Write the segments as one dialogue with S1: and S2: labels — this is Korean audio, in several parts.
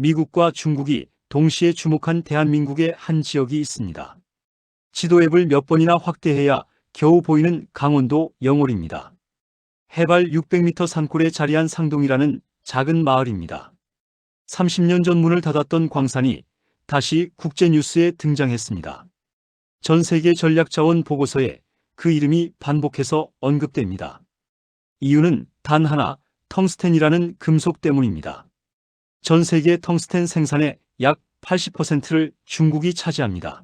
S1: 미국과 중국이 동시에 주목한 대한민국의 한 지역이 있습니다. 지도 앱을 몇 번이나 확대해야 겨우 보이는 강원도 영월입니다. 해발 600m 산골에 자리한 상동이라는 작은 마을입니다. 30년 전 문을 닫았던 광산이 다시 국제뉴스에 등장했습니다. 전 세계 전략자원 보고서에 그 이름이 반복해서 언급됩니다. 이유는 단 하나, 텅스텐이라는 금속 때문입니다. 전 세계 텅스텐 생산의 약 80%를 중국이 차지합니다.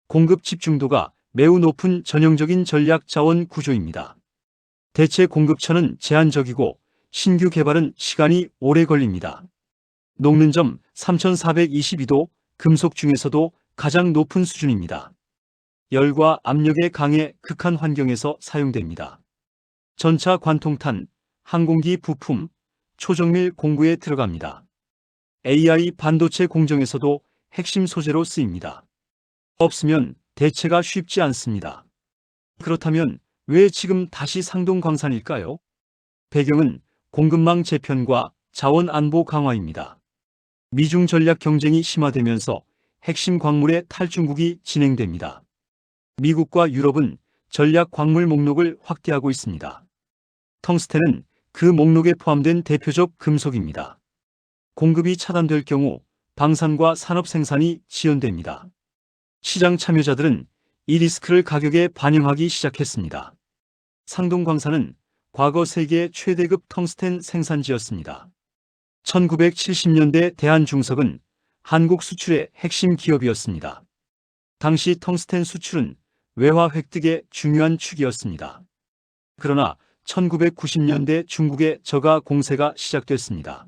S1: 공급 집중도가 매우 높은 전형적인 전략 자원 구조입니다. 대체 공급처는 제한적이고 신규 개발은 시간이 오래 걸립니다. 녹는 점 3422도, 금속 중에서도 가장 높은 수준입니다. 열과 압력에 강해 극한 환경에서 사용됩니다. 전차 관통탄, 항공기 부품, 초정밀 공구에 들어갑니다. AI 반도체 공정에서도 핵심 소재로 쓰입니다. 없으면 대체가 쉽지 않습니다. 그렇다면 왜 지금 다시 상동 광산일까요? 배경은 공급망 재편과 자원 안보 강화입니다. 미중 전략 경쟁이 심화되면서 핵심 광물의 탈중국이 진행됩니다. 미국과 유럽은 전략 광물 목록을 확대하고 있습니다. 텅스텐은 그 목록에 포함된 대표적 금속입니다. 공급이 차단될 경우 방산과 산업 생산이 지연됩니다. 시장 참여자들은 이 리스크를 가격에 반영하기 시작했습니다. 상동광산은 과거 세계 최대급 텅스텐 생산지였습니다. 1970년대 대한중석은 한국 수출의 핵심 기업이었습니다. 당시 텅스텐 수출은 외화 획득의 중요한 축이었습니다. 그러나 1990년대 중국의 저가 공세가 시작됐습니다.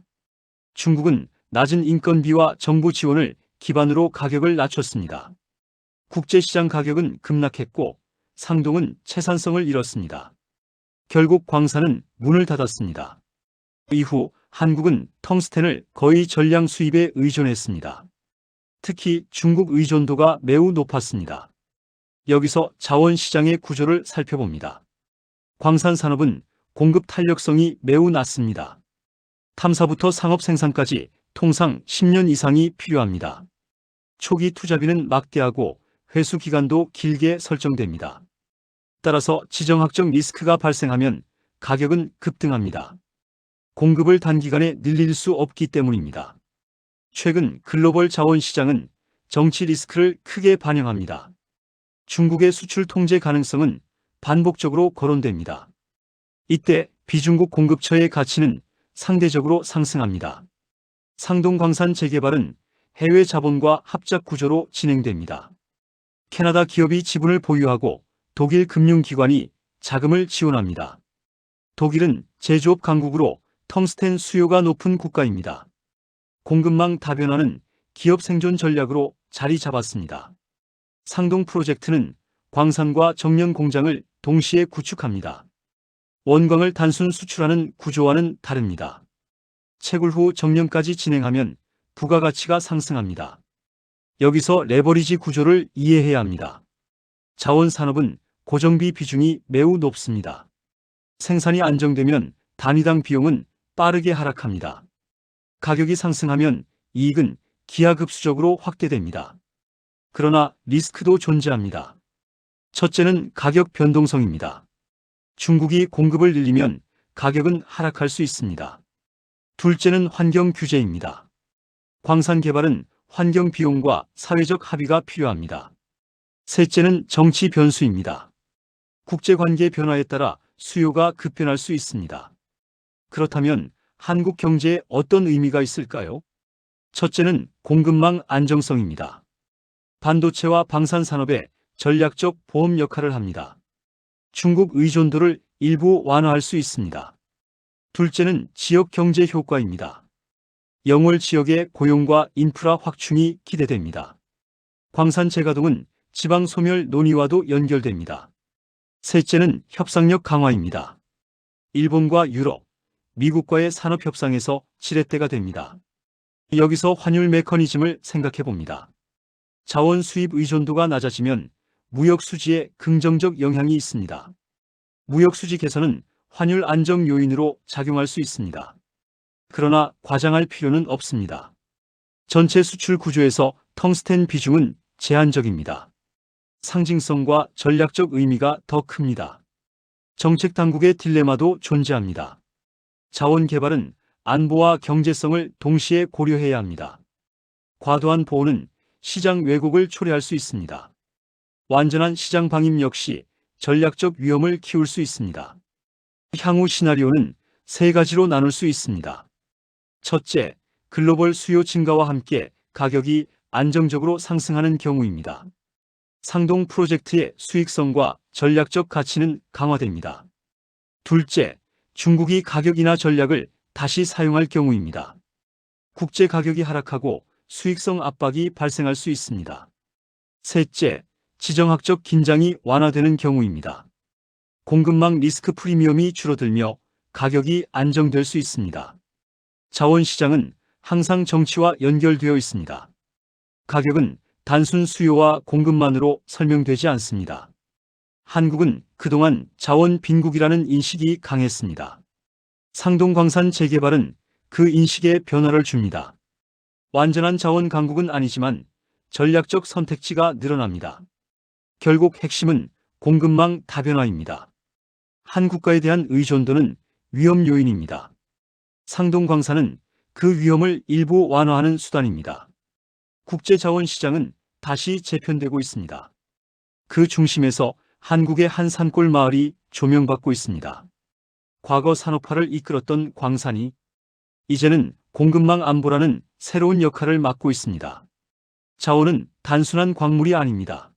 S1: 중국은 낮은 인건비와 정부 지원을 기반으로 가격을 낮췄습니다. 국제시장 가격은 급락했고 상동은 채산성을 잃었습니다. 결국 광산은 문을 닫았습니다. 이후 한국은 텅스텐을 거의 전량 수입에 의존했습니다. 특히 중국 의존도가 매우 높았습니다. 여기서 자원시장의 구조를 살펴봅니다. 광산 산업은 공급 탄력성이 매우 낮습니다. 탐사부터 상업 생산까지 통상 10년 이상이 필요합니다. 초기 투자비는 막대하고 회수 기간도 길게 설정됩니다. 따라서 지정학적 리스크가 발생하면 가격은 급등합니다. 공급을 단기간에 늘릴 수 없기 때문입니다. 최근 글로벌 자원시장은 정치 리스크를 크게 반영합니다. 중국의 수출 통제 가능성은 반복적으로 거론됩니다. 이때 비중국 공급처의 가치는 상대적으로 상승합니다. 상동광산 재개발은 해외 자본과 합작 구조로 진행됩니다. 캐나다 기업이 지분을 보유하고 독일 금융기관이 자금을 지원합니다. 독일은 제조업 강국으로 텅스텐 수요가 높은 국가입니다. 공급망 다변화는 기업 생존 전략으로 자리 잡았습니다. 상동 프로젝트는 광산과 정년 공장을 동시에 구축합니다. 원광을 단순 수출하는 구조와는 다릅니다. 채굴 후 정년까지 진행하면 부가가치가 상승합니다. 여기서 레버리지 구조를 이해해야 합니다. 자원산업은 고정비 비중이 매우 높습니다. 생산이 안정되면 단위당 비용은 빠르게 하락합니다. 가격이 상승하면 이익은 기하급수적으로 확대됩니다. 그러나 리스크도 존재합니다. 첫째는 가격 변동성입니다. 중국이 공급을 늘리면 가격은 하락할 수 있습니다. 둘째는 환경 규제입니다. 광산 개발은 환경 비용과 사회적 합의가 필요합니다. 셋째는 정치 변수입니다. 국제관계 변화에 따라 수요가 급변할 수 있습니다. 그렇다면 한국 경제에 어떤 의미가 있을까요? 첫째는 공급망 안정성입니다. 반도체와 방산 산업에 전략적 보험 역할을 합니다. 중국 의존도를 일부 완화할 수 있습니다. 둘째는 지역 경제 효과입니다. 영월 지역의 고용과 인프라 확충이 기대됩니다. 광산 재가동은 지방 소멸 논의와도 연결됩니다. 셋째는 협상력 강화입니다. 일본과 유럽, 미국과의 산업 협상에서 지렛대가 됩니다. 여기서 환율 메커니즘을 생각해 봅니다. 자원 수입 의존도가 낮아지면 무역 수지에 긍정적 영향이 있습니다. 무역 수지 개선은 환율 안정 요인으로 작용할 수 있습니다. 그러나 과장할 필요는 없습니다. 전체 수출 구조에서 텅스텐 비중은 제한적입니다. 상징성과 전략적 의미가 더 큽니다. 정책 당국의 딜레마도 존재합니다. 자원 개발은 안보와 경제성을 동시에 고려해야 합니다. 과도한 보호는 시장 왜곡을 초래할 수 있습니다. 완전한 시장 방임 역시 전략적 위험을 키울 수 있습니다. 향후 시나리오는 세 가지로 나눌 수 있습니다. 첫째, 글로벌 수요 증가와 함께 가격이 안정적으로 상승하는 경우입니다. 상동 프로젝트의 수익성과 전략적 가치는 강화됩니다. 둘째, 중국이 가격이나 전략을 다시 사용할 경우입니다. 국제 가격이 하락하고 수익성 압박이 발생할 수 있습니다. 셋째, 지정학적 긴장이 완화되는 경우입니다. 공급망 리스크 프리미엄이 줄어들며 가격이 안정될 수 있습니다. 자원시장은 항상 정치와 연결되어 있습니다. 가격은 단순 수요와 공급만으로 설명되지 않습니다. 한국은 그동안 자원 빈국이라는 인식이 강했습니다. 상동광산 재개발은 그 인식에 변화를 줍니다. 완전한 자원 강국은 아니지만 전략적 선택지가 늘어납니다. 결국 핵심은 공급망 다변화입니다. 한 국가에 대한 의존도는 위험 요인입니다. 상동광산은 그 위험을 일부 완화하는 수단입니다. 국제자원시장은 다시 재편되고 있습니다. 그 중심에서 한국의 한 산골 마을이 조명받고 있습니다. 과거 산업화를 이끌었던 광산이 이제는 공급망 안보라는 새로운 역할을 맡고 있습니다. 자원은 단순한 광물이 아닙니다.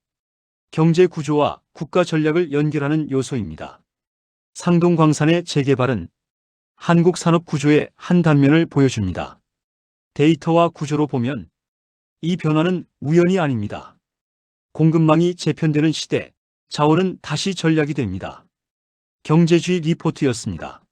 S1: 경제 구조와 국가 전략을 연결하는 요소입니다. 상동광산의 재개발은 한국 산업 구조의 한 단면을 보여줍니다. 데이터와 구조로 보면 이 변화는 우연이 아닙니다. 공급망이 재편되는 시대, 자원은 다시 전략이 됩니다. 경제주의 리포트였습니다.